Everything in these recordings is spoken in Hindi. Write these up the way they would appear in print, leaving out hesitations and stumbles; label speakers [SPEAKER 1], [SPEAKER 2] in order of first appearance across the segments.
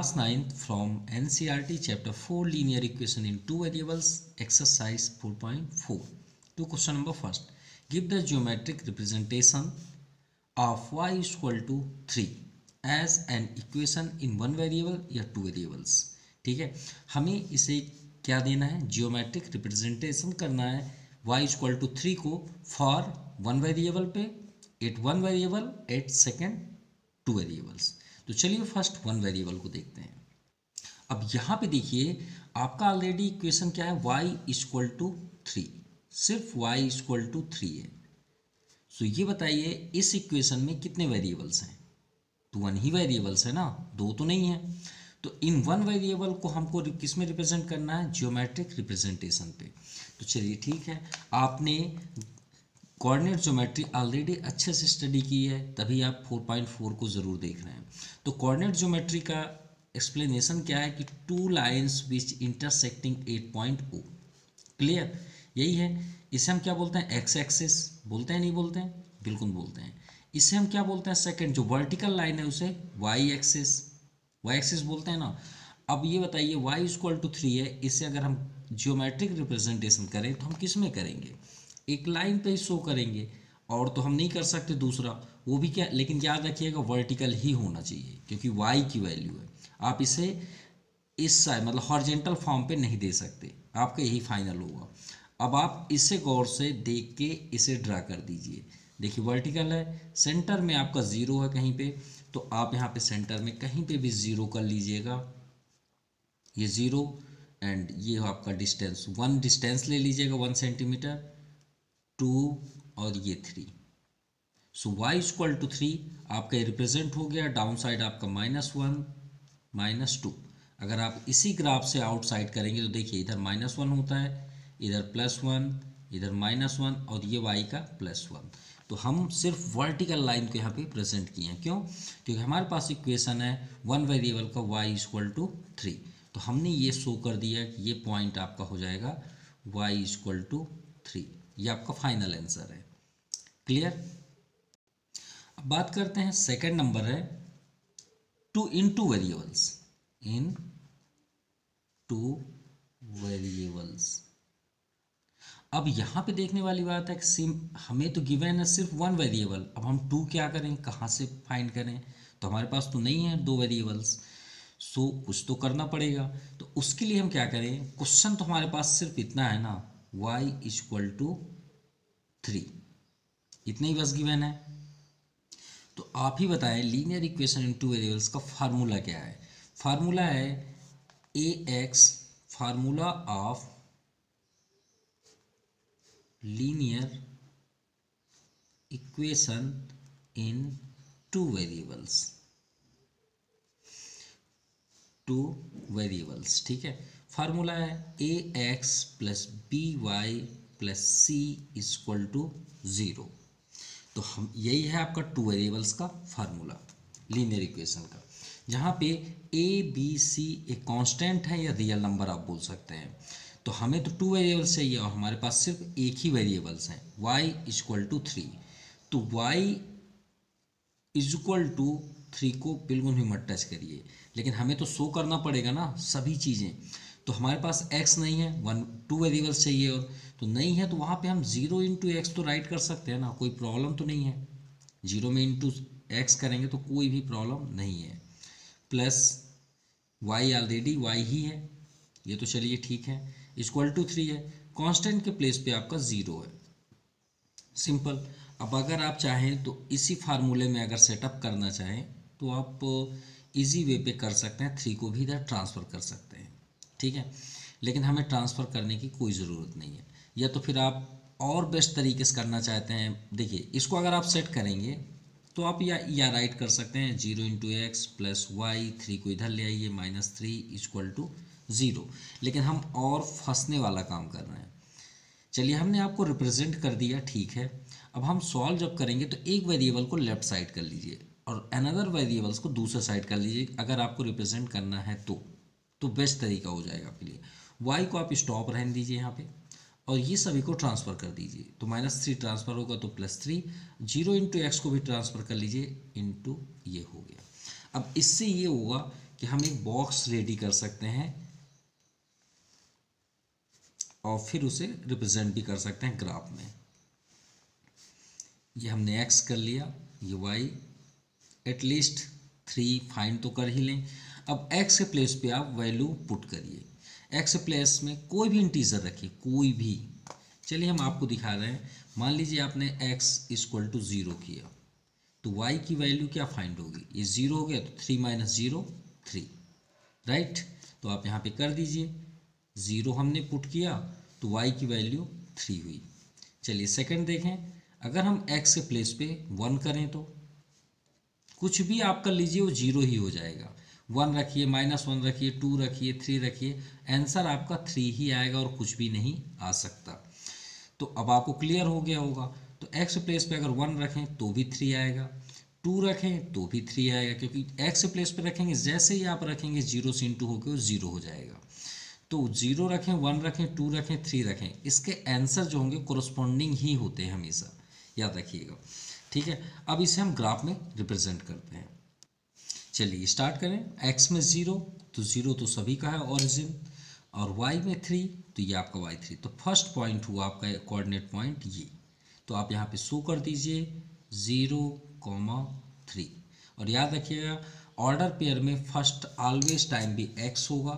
[SPEAKER 1] Class 9th from NCERT Chapter 4 Linear Equation in 2 Variables Exercise 4.4. To question number first. Give the geometric representation of y is equal to 3 as an equation in 1 variable या 2 variables. ठीक है, हमें इसे क्या देना है, जियोमेट्रिक रिप्रेजेंटेशन करना है y is equal to 3 को फॉर 1 वेरिएबल पे, at 1 variable, at second 2 variables. तो चलिए फर्स्ट 1 वेरिएबल को देखते हैं. अब यहाँ पे देखिए आपका ऑलरेडी इक्वेशन क्या है, y इक्वल टू 3, सिर्फ y इक्वल टू 3 है. सो ये बताइए इस इक्वेशन में कितने वेरिएबल्स हैं, तो 1 ही वेरिएबल्स है ना, 2 तो नहीं है. तो इन 1 वेरिएबल को हमको किस में रिप्रेजेंट करना है, जियोमेट्रिक रिप्रेजेंटेशन पे. तो चलिए ठीक है, आपने कोऑर्डिनेट ज्योमेट्री ऑलरेडी अच्छे से स्टडी की है, तभी आप 4.4 को ज़रूर देख रहे हैं. तो कोऑर्डिनेट ज्योमेट्री का एक्सप्लेनेशन क्या है कि 2 lines which intersecting 8 point O. Clear, यही है. इसे हम क्या बोलते हैं, एक्स एक्सिस बोलते हैं, नहीं बोलते हैं, बिल्कुल बोलते हैं. इसे हम क्या बोलते हैं, सेकंड जो वर्टिकल लाइन है उसे वाई एक्सिस बोलते हैं ना. अब ये बताइए y इक्वल टू 3 है, इसे अगर हम जियोमेट्रिक रिप्रेजेंटेशन करें तो हम किस में करेंगे, एक लाइन पे ही शो करेंगे, और तो हम नहीं कर सकते दूसरा, वो भी क्या, लेकिन याद रखिएगा वर्टिकल ही होना चाहिए क्योंकि y की वैल्यू है. आप इसे इस साइड मतलब हॉरिजेंटल फॉर्म पे नहीं दे सकते, आपका यही फाइनल होगा. अब आप इसे गौर से देख के इसे ड्रा कर दीजिए. देखिए वर्टिकल है, सेंटर में आपका 0 है कहीं पे, तो आप यहाँ पे सेंटर में कहीं पे भी 0 कर लीजिएगा, ये 0 एंड ये आपका डिस्टेंस 1 डिस्टेंस ले लीजिएगा 1 सेंटीमीटर, 2 और ये 3. सो y इक्वल टू 3 आपका ये रिप्रेजेंट हो गया. डाउन साइड आपका -1 -2. अगर आप इसी ग्राफ से आउटसाइड करेंगे तो देखिए इधर -1 होता है, इधर +1, इधर -1 और ये y का +1. तो हम सिर्फ वर्टिकल लाइन को यहाँ पे प्रेजेंट किए हैं. क्यों, क्योंकि हमारे पास इक्वेशन है 1 वेरिएबल का y इक्वल टू 3. तो हमने ये शो कर दिया कि ये पॉइंट आपका हो जाएगा y इक्वल टू 3. ये आपका फाइनल आंसर है. क्लियर. अब बात करते हैं सेकंड नंबर है 2 वेरिएबल्स इन 2 वेरिएबल्स. अब यहाँ पे देखने वाली बात है कि हमें तो गिवन है सिर्फ 1 वेरिएबल, अब हम 2 क्या करें, कहाँ से फाइंड करें, तो हमारे पास तो नहीं है 2 वेरिएबल्स. सो कुछ तो करना पड़ेगा. तो उसके लिए हम क्या करें, क्वेश्चन तो हमारे पास सिर्फ इतना है ना, y इक्वल टू 3, इतना ही बस गिवन है. तो आप ही बताएं लीनियर इक्वेशन इन 2 वेरिएबल्स का फार्मूला क्या है. फार्मूला है AX, formula of linear equation in 2 variables. 2 variables, ठीक है. फार्मूला है AX plus BY plus C equal to 0. तो हम यही है आपका 2 वेरिएबल्स का फार्मूला लीनियर इक्वेशन का, जहाँ पे ABC एक कांस्टेंट है या रियल नंबर आप बोल सकते हैं. तो हमें तो 2 वेरिएबल्स चाहिए और हमारे पास सिर्फ एक ही वेरिएबल्स हैं, y इक्वल टू 3. तो y इक्वल टू 3 को बिल्कुल भी मत टच करिए, लेकिन हमें तो शो करना पड़ेगा ना सभी चीज़ें. तो हमारे पास x नहीं है, 2 वेरिएबल्स चाहिए, और तो नहीं है तो वहाँ पे हम 0 इंटू एक्स तो राइट कर सकते हैं ना, कोई प्रॉब्लम तो नहीं है. 0 में इंटू एक्स करेंगे तो कोई भी प्रॉब्लम नहीं है. प्लस y ऑलरेडी y ही है, ये तो चलिए ठीक है, इक्वल टू 3 है. कांस्टेंट के प्लेस पे आपका 0 है, सिंपल. अब अगर आप चाहें तो इसी फार्मूले में अगर सेटअप करना चाहें तो आप इजी वे पे कर सकते हैं, 3 को भी इधर ट्रांसफ़र कर सकते हैं, ठीक है. लेकिन हमें ट्रांसफ़र करने की कोई ज़रूरत नहीं है, या तो फिर आप और बेस्ट तरीके से करना चाहते हैं. देखिए इसको अगर आप सेट करेंगे तो आप या राइट कर सकते हैं 0 इंटू एक्स प्लस वाई, 3 को इधर ले आइए -3 इक्वल टू 0. लेकिन हम और फंसने वाला काम कर रहे हैं. चलिए हमने आपको रिप्रेजेंट कर दिया, ठीक है. अब हम सॉल्व जब करेंगे तो एक वेरिएबल को लेफ्ट साइड कर लीजिए और अनदर वेरिएबल्स को दूसरे साइड कर लीजिए, अगर आपको रिप्रेजेंट करना है तो बेस्ट तरीका हो जाएगा आपके लिए. y को आप स्टॉप रहने दीजिए यहाँ पे, और ये सभी को ट्रांसफ़र कर दीजिए. तो -3 ट्रांसफ़र होगा तो +3, 0 इंटू एक्स को भी ट्रांसफ़र कर लीजिए इंटू ये हो गया. अब इससे ये होगा कि हम एक बॉक्स रेडी कर सकते हैं और फिर उसे रिप्रेजेंट भी कर सकते हैं ग्राफ में। ये हमने x कर लिया, ये y, एटलीस्ट 3 फाइंड तो कर ही लें। अब x के प्लेस पे आप वैल्यू पुट करिए, x के प्लेस में कोई भी इंटीजर रखिए, कोई भी। चलिए हम आपको दिखा रहे हैं, मान लीजिए आपने x इक्वल टू 0 किया, तो y की वैल्यू क्या फाइंड होगी, ये 0 हो गया तो 3 माइनस 0 3, राइट। तो आप यहाँ पे कर दीजिए, 0 हमने पुट किया तो y की वैल्यू 3 हुई। चलिए सेकंड देखें, अगर हम x के प्लेस पे 1 करें तो कुछ भी आप कर लीजिए वो 0 ही हो जाएगा। 1 रखिए, -1 रखिए, 2 रखिए, 3 रखिए, आंसर आपका 3 ही आएगा और कुछ भी नहीं आ सकता। तो अब आपको क्लियर हो गया होगा। तो x प्लेस पे अगर 1 रखें तो भी 3 आएगा, 2 रखें तो भी 3 आएगा, क्योंकि x प्लेस पे रखेंगे, जैसे ही आप रखेंगे 0 से इंटू होकर वो 0 हो जाएगा। तो 0 रखें, 1 रखें, 2 रखें, 3 रखें, इसके आंसर जो होंगे कोरस्पॉन्डिंग ही होते हैं हमेशा, याद रखिएगा, ठीक है। अब इसे हम ग्राफ में रिप्रेजेंट करते हैं। चलिए स्टार्ट करें। x में 0, तो 0 तो सभी का है ओरिजिन, और y में 3, तो ये आपका y3। तो फर्स्ट पॉइंट हुआ आपका कोऑर्डिनेट पॉइंट ये। तो आप यहाँ पे शो कर दीजिए 0,3, और याद रखिएगा ऑर्डर पेयर में फर्स्ट ऑलवेज टाइम भी x होगा,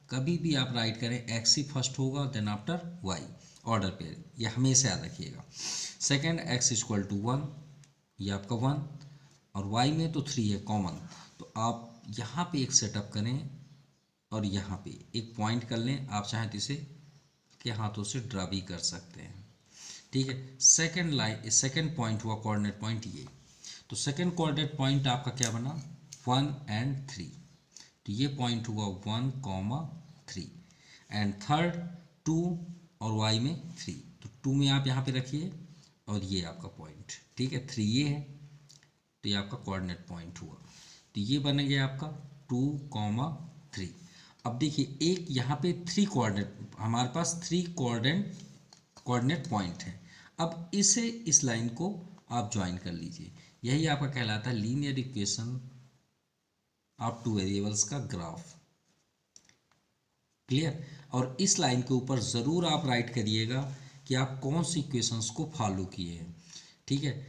[SPEAKER 1] कभी भी आप राइट करें x ही फर्स्ट होगा, then after y, order pair, ये हमेशा याद रखिएगा। सेकेंड x इक्वल टू 1, ये आपका 1, और y में तो 3 है कॉमन, तो आप यहाँ पे एक सेटअप करें और यहाँ पे एक पॉइंट कर लें, आप चाहें तो इसे के हाथों से ड्रा भी कर सकते हैं, ठीक है। सेकंड लाइन, सेकंड पॉइंट हुआ कोऑर्डिनेट पॉइंट ये। तो सेकंड कोऑर्डिनेट पॉइंट आपका क्या बना, 1 and 3, तो ये पॉइंट हुआ 1,3, एंड थर्ड 2 और y में 3, तो 2 में आप यहाँ पे रखिए और ये आपका पॉइंट, ठीक है। 3 ये है, तो ये आपका कोऑर्डिनेट पॉइंट हुआ, तो ये बन गया आपका 2,3। अब देखिए एक यहाँ पे 3 कोऑर्डिनेट, हमारे पास 3 कोऑर्डिनेट पॉइंट है। अब इसे, इस लाइन को आप ज्वाइन कर लीजिए, यही आपका कहलाता है लीनियर इक्वेशन ऑफ 2 वेरिएबल्स का ग्राफ, क्लियर। और इस लाइन के ऊपर ज़रूर आप राइट करिएगा कि आप कौन सी इक्वेशंस को फॉलो किए हैं, ठीक है।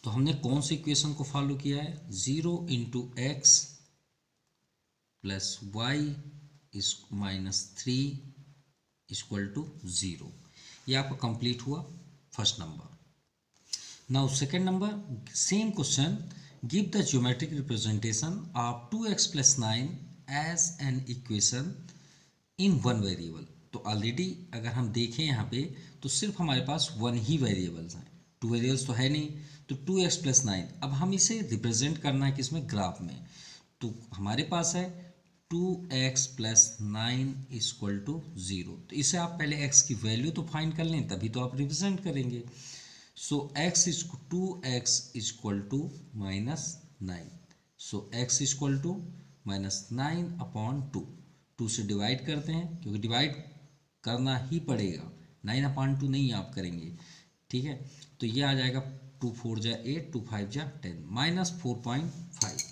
[SPEAKER 1] तो हमने कौन सी इक्वेशन को फॉलो किया है, 0 इंटू एक्स प्लस वाई इस -3 इक्वल टू 0, ये आपका कंप्लीट हुआ first number. Now second number, same question, give the geometric representation of 2x + 9 as an equation in one variable. तो ऑलरेडी अगर हम देखें यहाँ पे तो सिर्फ हमारे पास 1 ही वेरिएबल्स हैं, 2 वेरिएबल्स तो है नहीं। तो 2x + 9, अब हम इसे रिप्रेजेंट करना है किसमें, ग्राफ में। तो हमारे पास है 2x + 9 इक्वल टू 0, तो इसे आप पहले x की वैल्यू तो फाइंड कर लें, तभी तो आप रिप्रेजेंट करेंगे। So x is 2x equal to -9, so x equal to -9/2, 2 से डिवाइड करते हैं क्योंकि डिवाइड करना ही पड़ेगा, 9/2 नहीं आप करेंगे, ठीक है। तो ये आ जाएगा 2 4 जा 8, 2 5 जा 10, -4.5।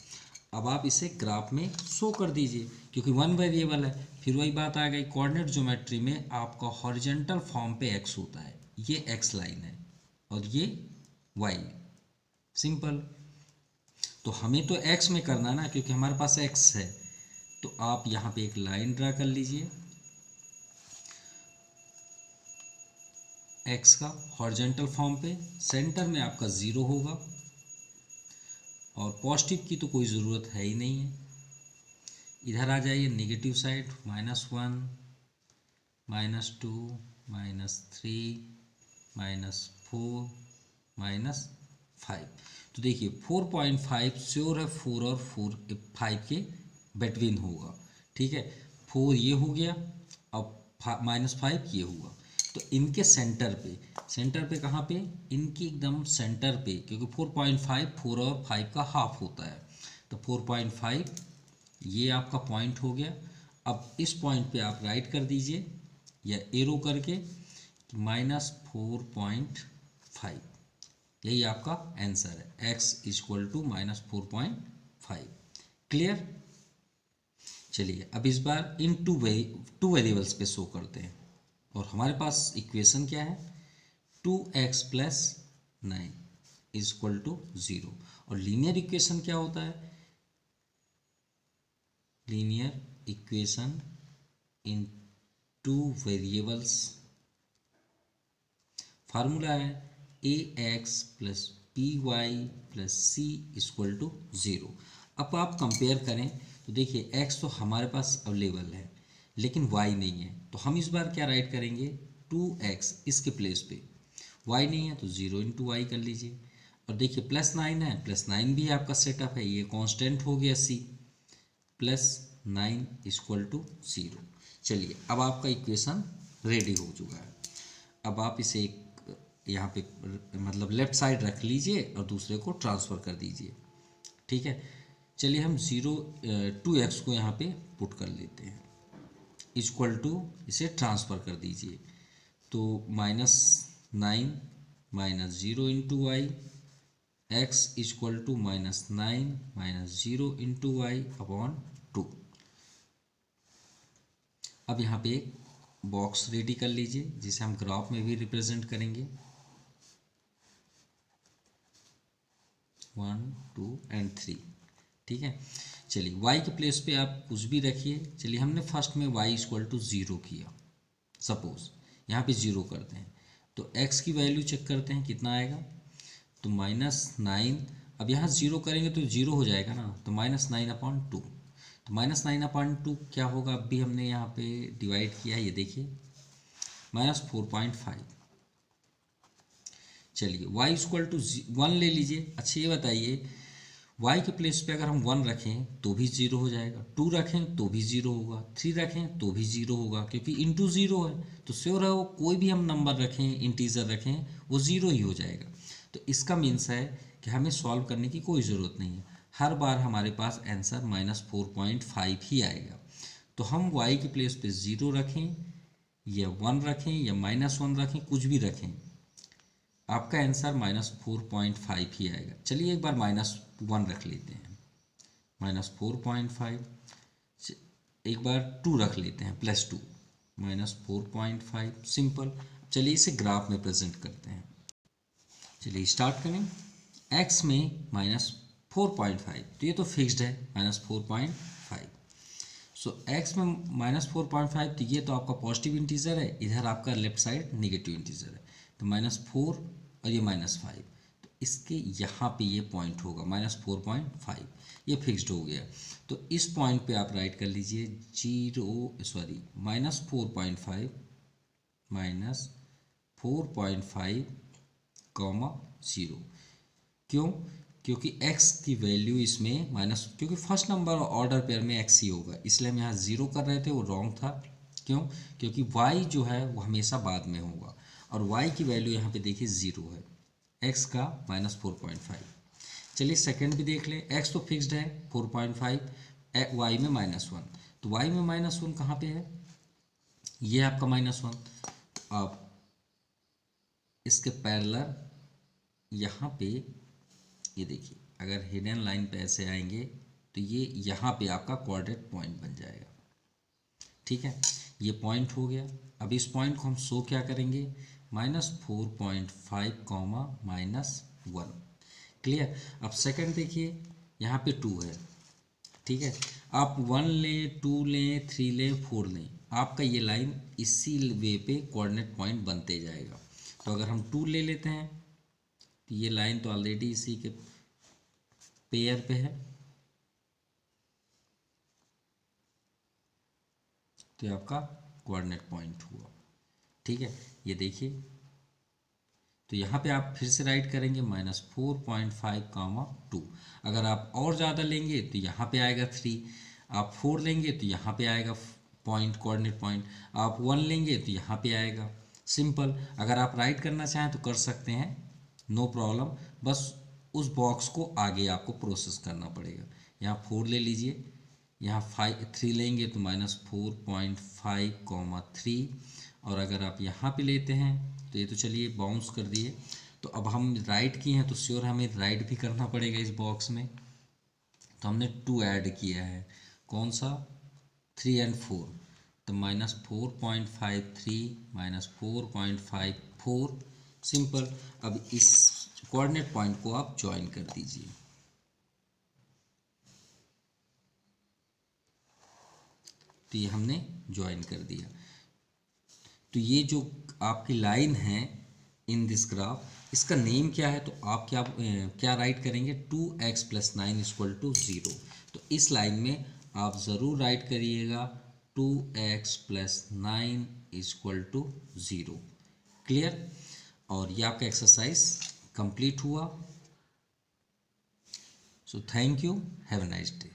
[SPEAKER 1] अब आप इसे ग्राफ में शो कर दीजिए, क्योंकि 1 वेरिएबल है। फिर वही बात आ गई, कोऑर्डिनेट ज्योमेट्री में आपका हॉरिजॉन्टल फॉर्म पे x होता है, ये x लाइन है और ये y, सिंपल। तो हमें तो x में करना ना, क्योंकि हमारे पास x है। तो आप यहाँ पे एक लाइन ड्रा कर लीजिए x का हॉरिजॉन्टल फॉर्म पे, सेंटर में आपका 0 होगा, और पॉजिटिव की तो कोई ज़रूरत है ही नहीं है। इधर आ जाइए नेगेटिव साइड, -1 -2 -3 -4 -5। तो देखिए 4.5 श्योर है, 4 और 5 के बिटवीन होगा, ठीक है। 4 ये हो गया, अब -5 ये हुआ। तो इनके सेंटर पे कहाँ पे, इनकी एकदम सेंटर पे, क्योंकि 4.5 4 और 5 का हाफ होता है, तो 4.5 ये आपका पॉइंट हो गया। अब इस पॉइंट पे आप राइट कर दीजिए या एरो करके -4.5, यही आपका आंसर है, x इक्वल टू -4.5, क्लियर। चलिए अब इस बार इन टू वेरिएबल्स पे शो करते हैं और हमारे पास इक्वेशन क्या है 2x plus 9 is equal to 0। और लीनियर इक्वेशन क्या होता है? Linear equation in two variables formula है ax plus by plus c equal to 0। अब आप कंपेयर करें तो देखिए x तो हमारे पास अवेलेबल है लेकिन y नहीं है, तो हम इस बार क्या राइट करेंगे 2x इसके प्लेस पे, y नहीं है तो 0 इंटू वाई कर लीजिए। और देखिए प्लस 9 है, प्लस 9 भी आपका सेटअप है, ये कांस्टेंट हो गया c प्लस 9 इक्वल टू 0। चलिए अब आपका इक्वेशन रेडी हो चुका है। अब आप इसे एक यहाँ पे मतलब लेफ्ट साइड रख लीजिए और दूसरे को ट्रांसफ़र कर दीजिए। ठीक है, चलिए हम 2x को यहाँ पे पुट कर लेते हैं इक्वल टू, इसे ट्रांसफ़र कर दीजिए तो -9 minus 0 into Y X equal to -9 minus 0 into Y upon 2। अब यहाँ पे एक बॉक्स रेडी कर लीजिए जिसे हम ग्राफ में भी रिप्रेजेंट करेंगे 1 2 एंड 3। ठीक है, चलिए y के प्लेस पे आप कुछ भी रखिए। चलिए हमने फर्स्ट में y इक्वल टू 0 किया, सपोज यहाँ पे 0 करते हैं तो x की वैल्यू चेक करते हैं कितना आएगा, तो -9। अब यहाँ 0 करेंगे तो 0 हो जाएगा ना, तो -9/2। तो -9/2 क्या होगा, अब भी हमने यहाँ पे डिवाइड किया है, ये देखिए -4.5। चलिए y इक्वल टू 1 ले लीजिए। अच्छा ये बताइए y के प्लेस पे अगर हम 1 रखें तो भी 0 हो जाएगा, 2 रखें तो भी 0 होगा, 3 रखें तो भी 0 होगा, क्योंकि इंटू 0 है तो श्योर है वो कोई भी हम नंबर रखें इंटीजर रखें वो 0 ही हो जाएगा। तो इसका मीन्स है कि हमें सॉल्व करने की कोई ज़रूरत नहीं है, हर बार हमारे पास आंसर -4.5 ही आएगा। तो हम y के प्लेस पे 0 रखें या 1 रखें या -1 रखें, कुछ भी रखें, आपका आंसर -4.5 ही आएगा। चलिए एक बार -1 रख लेते हैं, -4.5, एक बार 2 रख लेते हैं +2, -4.5, सिंपल। चलिए इसे ग्राफ में प्रेजेंट करते हैं। चलिए स्टार्ट करें। x में -4.5 तो ये तो फिक्स्ड है -4.5। सो x में -4.5 तो ये तो आपका पॉजिटिव इंटीजर है, इधर आपका लेफ्ट साइड नेगेटिव इंटीजर है, तो -4 और ये -5, तो इसके यहाँ पे ये पॉइंट होगा -4.5, ये फिक्स्ड हो गया। तो इस पॉइंट पे आप राइट कर लीजिए -4.5 -4.5 0। क्यों? क्योंकि x की वैल्यू इसमें क्योंकि फर्स्ट नंबर ऑर्डर पेयर में x ही होगा, इसलिए हम यहाँ 0 कर रहे थे, वो रॉन्ग था। क्यों? क्योंकि y जो है वो हमेशा बाद में होगा और y की वैल्यू यहाँ पे देखिए 0 है, x का -4.5। चलिए सेकंड भी देख लें, x तो फिक्स्ड है 4.5, y में -1, तो y में -1 कहाँ पे है, ये आपका -1। अब इसके पैरेलल यहाँ पे ये देखिए, अगर हिडन लाइन पे ऐसे आएंगे तो ये यहाँ पे आपका कोऑर्डिनेट पॉइंट बन जाएगा। ठीक है, ये पॉइंट हो गया। अब इस पॉइंट को हम शो क्या करेंगे, -4.5 -1। क्लियर। अब सेकंड देखिए, यहाँ पे 2 है। ठीक है, आप 1 लें, 2 लें, 3 लें, 4 लें, आपका ये लाइन इसी वे पे कोऑर्डिनेट पॉइंट बनते जाएगा। तो अगर हम 2 ले लेते हैं तो ये लाइन तो ऑलरेडी इसी के पेयर पे है, तो ये आपका कोऑर्डिनेट पॉइंट हुआ। ठीक है, ये देखिए, तो यहाँ पे आप फिर से राइट करेंगे -4.5 2। अगर आप और ज़्यादा लेंगे तो यहाँ पे आएगा 3, आप 4 लेंगे तो यहाँ पे आएगा पॉइंट, कोऑर्डिनेट पॉइंट, आप 1 लेंगे तो यहाँ पे आएगा। सिंपल। अगर आप राइट करना चाहें तो कर सकते हैं, नो प्रॉब्लम, बस उस बॉक्स को आगे आपको प्रोसेस करना पड़ेगा। यहाँ 4 ले लीजिए, यहाँ 3 लेंगे तो -4.5 3, और अगर आप यहाँ पे लेते हैं तो ये तो चलिए बाउंस कर दिए। तो अब हम राइट किए हैं तो श्योर हमें राइट भी करना पड़ेगा इस बॉक्स में, तो हमने 2 ऐड किया है। कौन सा? 3 and 4, तो -4.53 -4.54 सिंपल। अब इस कोऑर्डिनेट पॉइंट को आप ज्वाइन कर दीजिए। तो ये हमने ज्वाइन कर दिया। तो ये जो आपकी लाइन है इन दिस ग्राफ, इसका नेम क्या है? तो आप क्या राइट करेंगे? 2x + 9 = 0। तो इस लाइन में आप ज़रूर राइट करिएगा 2x + 9 = 0। क्लियर? और ये आपका एक्सरसाइज कंप्लीट हुआ। So thank you, have a nice day.